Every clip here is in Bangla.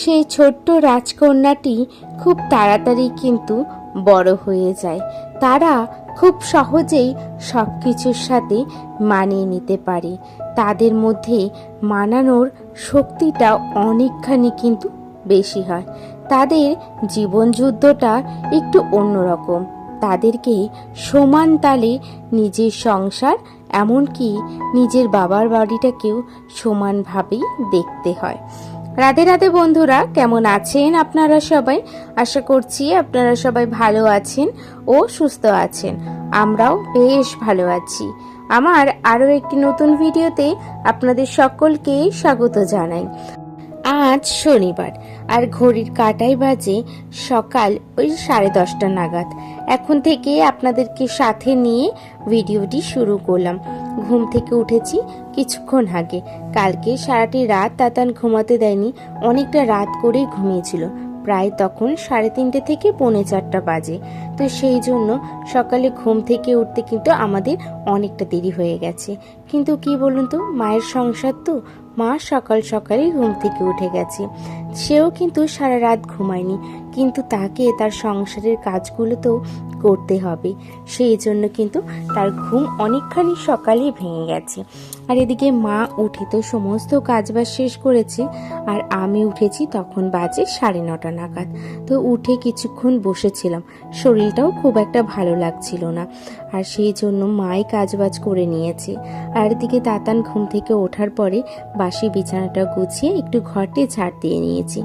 সেই ছোট্ট রাজকন্যাটি খুব তাড়াতাড়ি কিন্তু বড় হয়ে যায়। তারা খুব সহজেই সব কিছুর সাথে মানিয়ে নিতে পারে। তাদের মধ্যে মানানোর শক্তিটা অনেকখানি কিন্তু বেশি হয়। তাদের জীবনযুদ্ধটা একটু অন্যরকম। তাদেরকে সমান তালে নিজের সংসার এমনকি নিজের বাবার বাড়িটাকেও সমানভাবেই দেখতে হয়। রাধে রাধে বন্ধুরা, কেমন আছেন আপনারা সবাই? আশা করছি আপনারা সবাই ভালো আছেন ও সুস্থ আছেন। আমরাও বেশ ভালো আছি। আমার আরও একটি নতুন ভিডিওতে আপনাদের সকলকে স্বাগত জানাই। আজ শনিবার আর ঘড়ির কাঁটায় বাজে সকাল ওই 10:30 নাগাদ। এখন থেকে আপনাদেরকে সাথে নিয়ে ভিডিওটি শুরু করলাম। ঘুম থেকে উঠেছি কিছুক্ষণ আগে। কালকে সারাটি রাত তাতান ঘুমাতে দেয়নি, অনেকটা রাত করেই ঘুমিয়েছিল। প্রায় তখন 3:30 থেকে 4:45 বাজে। তো সেই জন্য সকালে ঘুম থেকে উঠতে কিন্তু আমাদের অনেকটা দেরি হয়ে গেছে। কিন্তু কি বলুন তো, মায়ের সংসার তো, মা সকাল সকালেই ঘুম থেকে উঠে গেছে। সেও কিন্তু সারা রাত ঘুমায়নি, কিন্তু তাকে তার সংসারের কাজগুলো তো করতে হবে। সেই জন্য কিন্তু তার ঘুম অনেকখানি সকালেই ভেঙে গেছে। আর এদিকে মা উঠে তো সমস্ত কাজবাজ শেষ করেছে, আর আমি উঠেছি তখন বাজে 9:30 নাগাদ। তো উঠে কিছুক্ষণ বসেছিলাম, শরীরটাও খুব একটা ভালো লাগছিল না, আর সেই জন্য মাই কাজবাজ করে নিয়েছে। আর এদিকে তাতান ঘুম থেকে ওঠার পরে বাসি বিছানাটা গুছিয়ে একটু ঘরটি ঝাড় দিয়ে নিয়েছি।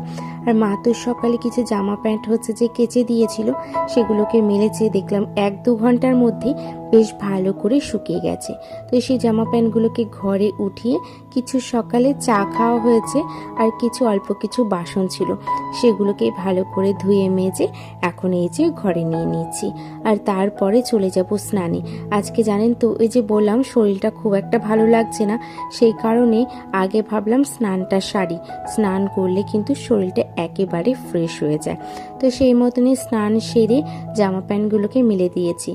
আর মা তো সকালে কিছু জামা প্যান্ট হচ্ছে যে কেচে দিয়েছিল, সেগুলোকে মেলেছে। দেখলাম 1-2 ঘন্টার মধ্যে বেশ ভালো করে শুকিয়ে গেছে। তো সেই জামা প্যান্টগুলোকে ঘরে উঠিয়ে কিছু সকালে চা খাওয়া হয়েছে, আর কিছু অল্প কিছু বাসন ছিল, সেগুলোকে ভালো করে ধুয়ে মেজে এখন এই যে ঘরে নিয়ে নিয়েছি। আর তারপরে চলে যাব স্নানে। আজকে জানেন তো, ওই যে বললাম শরীরটা খুব একটা ভালো লাগছে না, সেই কারণে আগে ভাবলাম স্নানটা সারি। স্নান করলে কিন্তু শরীরটা একেবারে ফ্রেশ হয়ে যায়। তো সেই মতনই স্নান সেরে জামা প্যান্টগুলোকে মেলে দিয়েছি।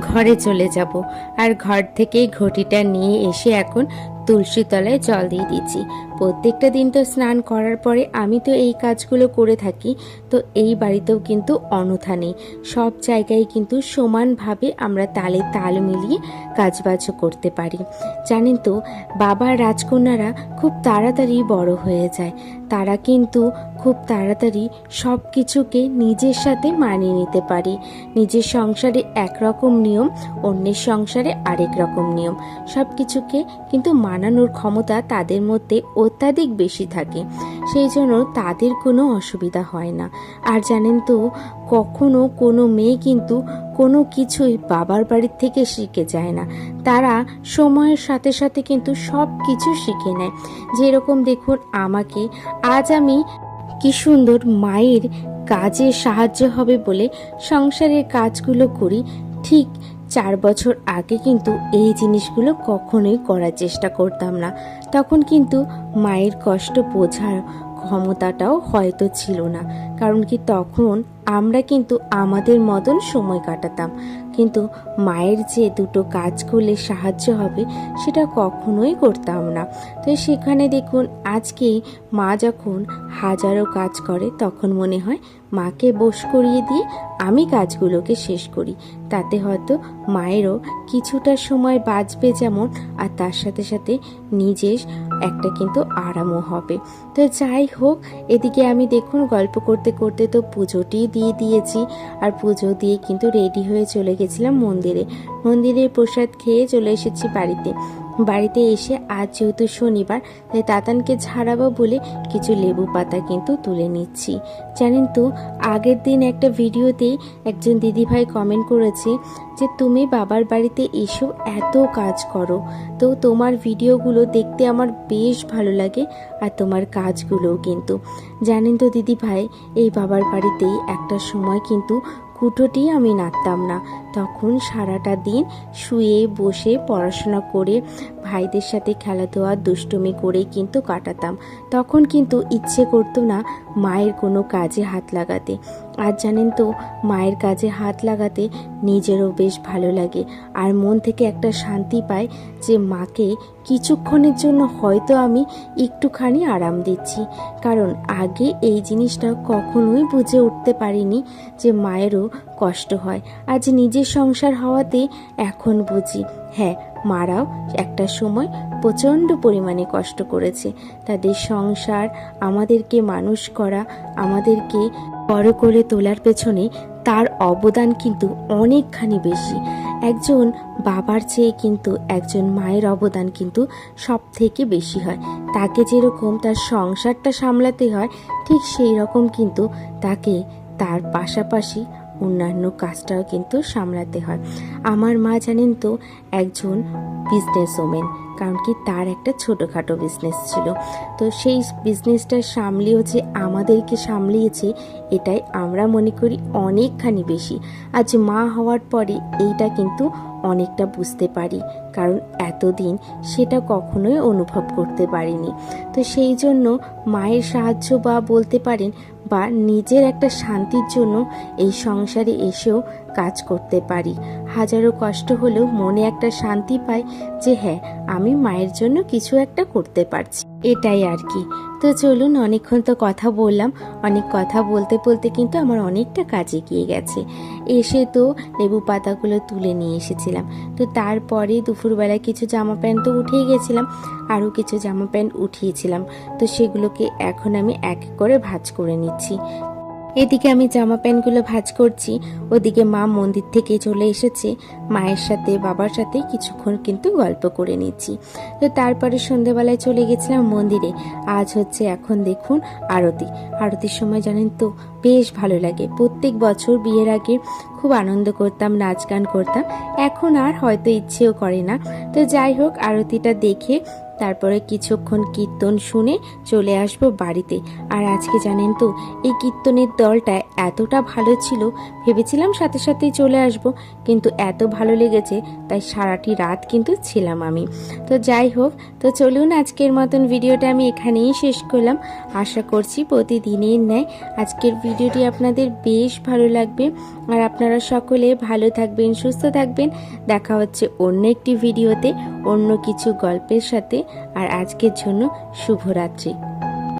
ঘরে চলে যাব, আর ঘর থেকে ঘটিটা নিয়ে এসে এখন তুলসী তলায় জল দিয়ে দিচ্ছি। প্রত্যেকটা দিন তো স্নান করার পরে আমি তো এই কাজগুলো করে থাকি। তো এই বাড়িতেও কিন্তু অনথা নেই, সব জায়গায় কিন্তু সমানভাবে আমরা তালে তাল মিলিয়ে কাজবাজ করতে পারি। জানেন তো, বাবার রাজকন্যারা খুব তাড়াতাড়ি বড় হয়ে যায়। তারা কিন্তু খুব তাড়াতাড়ি সব কিছুকে নিজের সাথে মানিয়ে নিতে পারে। নিজের সংসারে একরকম নিয়ম, অন্যের সংসারে আরেক রকম নিয়ম। সব কিছুকে কিন্তু মানানোর ক্ষমতা তাদের মধ্যে অত্যাধিক বেশি থাকে। সেই জন্য তাদের কোনো অসুবিধা হয় না। আর জানেন তো, কখনো কোনো মেয়ে কিন্তু কোনো কিছুই বাবার বাড়ির থেকে শিখে যায় না। তারা সময়ের সাথে সাথে কিন্তু সব কিছু শিখে নেয়। যেরকম দেখুন আমাকে, আজ আমি কি সুন্দর মায়ের কাজে সাহায্য হবে বলে সংসারের কাজগুলো করি। ঠিক 4 বছর আগে কিন্তু এই জিনিসগুলো কখনোই করার চেষ্টা করতাম না। তখন কিন্তু মায়ের কষ্ট বোঝার ক্ষমতাটাও হয়তো ছিল না, কারণ কি তখন আমরা কিন্তু আমাদের মতন সময় কাটাতাম। কিন্তু মায়ের যে দুটো কাজ করলে সাহায্য হবে সেটা কখনোই করতাম না। তো সেখানে দেখুন আজকে মা যখন হাজারো কাজ করে, তখন মনে হয় মাকে বশ করিয়ে দিয়ে আমি কাজগুলোকে শেষ করি। তাতে হয়তো মায়েরও কিছুটা সময় বাঁচবে যেমন, আর তার সাথে সাথে নিজের একটা কিন্তু আরামও হবে। তো যাই হোক, এদিকে আমি দেখুন গল্প করতে করতে তো পুজোটি দিয়ে দিয়েছি। আর পুজো দিয়ে কিন্তু রেডি হয়ে চলে গেছিলাম মন্দিরে প্রসাদ খেয়ে চলে এসেছি বাড়িতে এসে আজ যেহেতু শনিবার, তাই তাতানকে ঝাড়াবো বলে কিছু লেবু পাতা কিন্তু তুলে নিচ্ছি। জানেন তো, আগের দিন একটা ভিডিওতেই একজন দিদিভাই কমেন্ট করেছে যে তুমি বাবার বাড়িতে এসো, এত কাজ করো, তো তোমার ভিডিওগুলো দেখতে আমার বেশ ভালো লাগে, আর তোমার কাজগুলোও কিন্তু। জানেন তো দিদিভাই, এই বাবার বাড়িতেই একটা সময় কিন্তু কুটোটি আমি নাড়তাম না। তখন সারাটা দিন শুয়ে বসে পড়াশোনা করে ভাইদের সাথে খেলাধুলা দুষ্টুমি করে কিন্তু কাটাতাম। তখন কিন্তু ইচ্ছে করতো না মায়ের কোনো কাজে হাত লাগাতে। আর জানেন তো, মায়ের কাজে হাত লাগাতে নিজেরও বেশ ভালো লাগে, আর মন থেকে একটা শান্তি পায় যে মাকে কিছুক্ষণের জন্য হয়তো আমি একটুখানি আরাম দিচ্ছি। কারণ আগে এই জিনিসটা কখনোই বুঝে উঠতে পারিনি যে মায়েরও কষ্ট হয়। আজ নিজের সংসার হওয়াতে এখন বুঝি, হ্যাঁ, মারাও একটা সময় প্রচণ্ড পরিমাণে কষ্ট করেছে। তাদের সংসার, আমাদেরকে মানুষ করা, আমাদেরকে বড় করে তোলার পেছনে তার অবদান কিন্তু অনেকখানি বেশি। একজন বাবার চেয়ে কিন্তু একজন মায়ের অবদান কিন্তু সব থেকে বেশি হয়। তাকে যেরকম তার সংসারটা সামলাতে হয়, ঠিক সেই রকম কিন্তু তাকে তার পাশাপাশি অন্যান্য কাজটাও কিন্তু সামলাতে হয়। আমার মা জানেন তো একজন বিজনেস ওমেন, কারণ কি তার একটা ছোটোখাটো বিজনেস ছিল। তো সেই বিজনেসটা সামলিয়েও যে আমাদেরকে সামলিয়েছে, এটাই আমরা মনে করি অনেকখানি বেশি। আজ মা হওয়ার পরে এইটা কিন্তু অনেকটা বুঝতে পারি, কারণ এতদিন সেটা কখনোই অনুভব করতে পারিনি। তো সেই জন্য মায়ের সাহায্য বা বলতে পারেন বা নিজের একটা শান্তির জন্য এই সংসারে এসেও কাজ করতে পারি। হাজারো কষ্ট হলেও মনে একটা শান্তি পাই যে হ্যাঁ, আমি মায়ের জন্য কিছু একটা করতে পারছি, এটাই আর কি। তো চলুন, অনেকক্ষণ তো কথা বললাম, অনেক কথা বলতে বলতে কিন্তু আমার অনেকটা কাজ এগিয়ে গেছে। এসে তো লেবু পাতাগুলো তুলে নিয়ে এসেছিলাম। তো তারপরে দুপুরবেলায় কিছু জামা প্যান্ট তো উঠিয়ে গেছিলাম, আরও কিছু জামা প্যান্ট উঠিয়েছিলাম। তো সেগুলোকে এখন আমি এক এক করে ভাঁজ করে নিচ্ছি। এদিকে আমি জামা প্যান্টগুলো ভাঁজ করছি, ওদিকে মা মন্দির থেকে চলে এসেছে। মায়ের সাথে বাবার সাথে কিছুক্ষণ কিন্তু গল্প করে নিচ্ছি। তো তারপরে সন্ধেবেলায় চলে গেছিলাম মন্দিরে। আজ হচ্ছে এখন দেখুন আরতির সময় জানেন তো বেশ ভালো লাগে। প্রত্যেক বছর বিয়ের আগে খুব আনন্দ করতাম, নাচ গান করতাম, এখন আর হয়তো ইচ্ছেও করে না। তো যাই হোক, আরতিটা দেখে তারপরে কিছুক্ষণ কীর্তন শুনে চলে আসবো বাড়িতে। আর আজকে জানেন তো এই কীর্তনের দলটা এতটা ভালো ছিল, ভেবেছিলাম সাথে সাথেই চলে আসব, কিন্তু এত ভালো লেগেছে তাই সারাটি রাত কিন্তু ছিলাম আমি। তো যাই হোক, তো চলুন আজকের মতন ভিডিওটা আমি এখানেই শেষ করলাম। আশা করছি প্রতিদিনের ন্যায় আজকের ভিডিওটি আপনাদের বেশ ভালো লাগবে, আর আপনারা সকলে ভালো থাকবেন, সুস্থ থাকবেন। দেখা হচ্ছে অন্য একটি ভিডিওতে অন্য কিছু গল্পের সাথে। আর আজকের জন্য শুভরাত্রি।